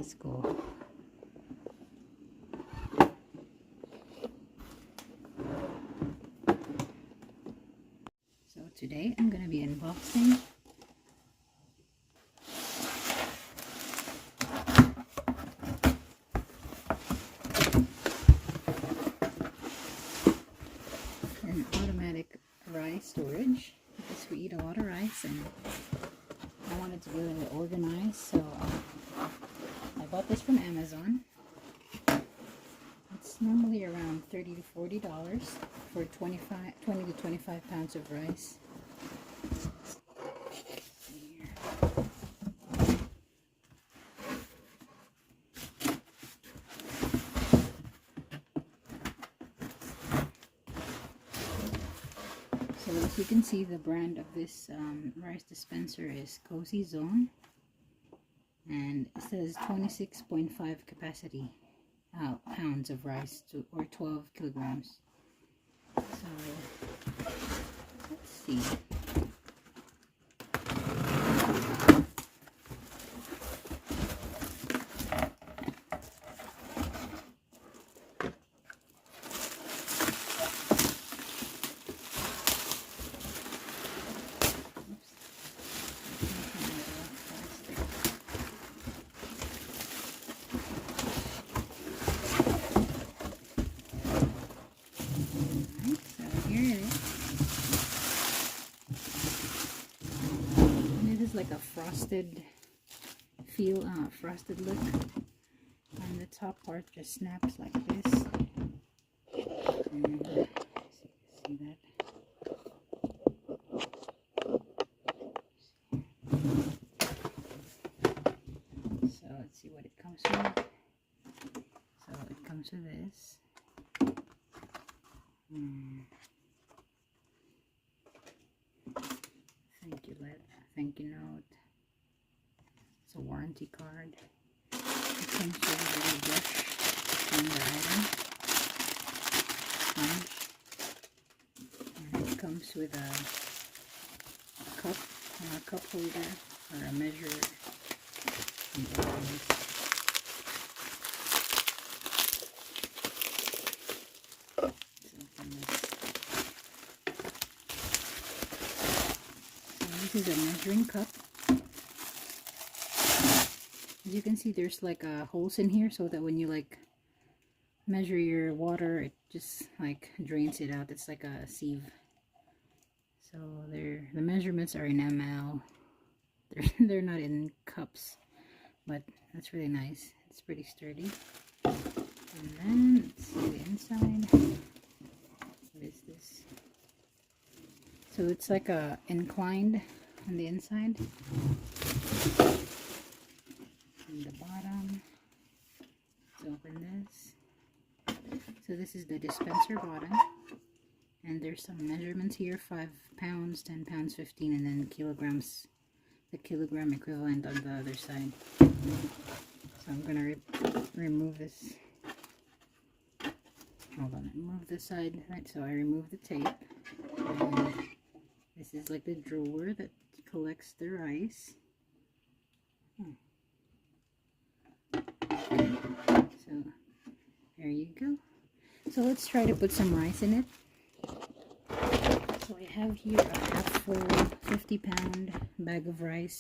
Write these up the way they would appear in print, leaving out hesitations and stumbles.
Let's go. So today I'm going to be unboxing an automatic rice storage because we eat a lot of rice and I wanted to get it organized, so I bought this from Amazon. It's normally around $30 to $40 for 20 to 25 pounds of rice. So as you can see, the brand of this rice dispenser is Cozyzone, and it says 26.5 capacity pounds of rice or 12 kilograms. So let's see. Like a frosted frosted look, and the top part just snaps like this. And see that? So let's see what it comes with. So it comes with this. Thank you note. It's a warranty card. It comes with a little brush and the item, sponge, and it comes with a cup holder or a measure. This is a measuring cup. As you can see, there's like holes in here so that when you like measure your water, it just like drains it out. It's like a sieve. So the measurements are in ml. They're not in cups, but that's really nice. It's pretty sturdy. And then let's see the inside. What is this? So it's like a inclined on the inside. And the bottom. Let's open this. So this is the dispenser bottom. And there's some measurements here: 5 pounds, 10 pounds, 15, and then kilograms. The kilogram equivalent on the other side. So I'm gonna remove this. Hold on, remove the side. Right, so I remove the tape. And this is like the drawer that collects the rice. So there you go. So let's try to put some rice in it. So I have here a half full 50-pound bag of rice.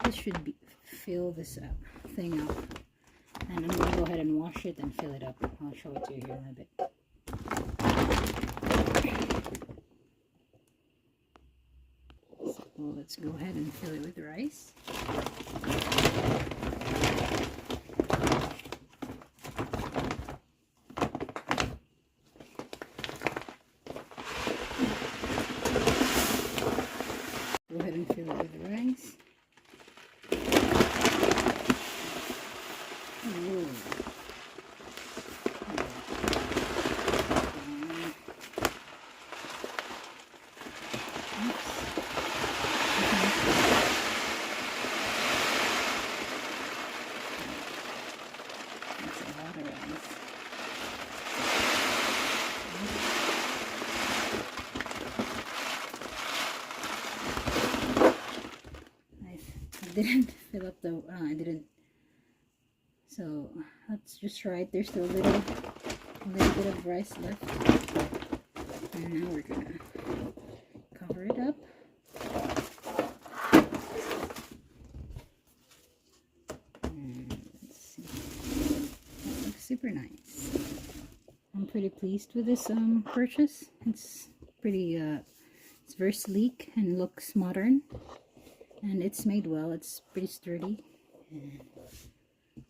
This should fill this thing up. And I'm going to go ahead and wash it and fill it up. I'll show it to you here in a bit. So let's go ahead and fill it with rice. Go ahead and fill it with rice. Didn't fill up the I didn't So let's just try it. There's still a little bit of rice left. And now we're gonna cover it up. And let's see. That looks super nice. I'm pretty pleased with this purchase. It's pretty it's very sleek and looks modern. And it's made well. It's pretty sturdy. And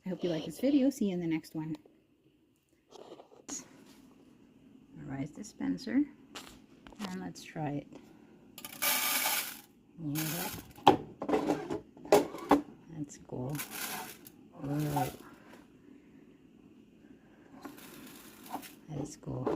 I hope you like this video. See you in the next one. A rice dispenser. And let's try it. Yeah. That's cool. Whoa. That is cool.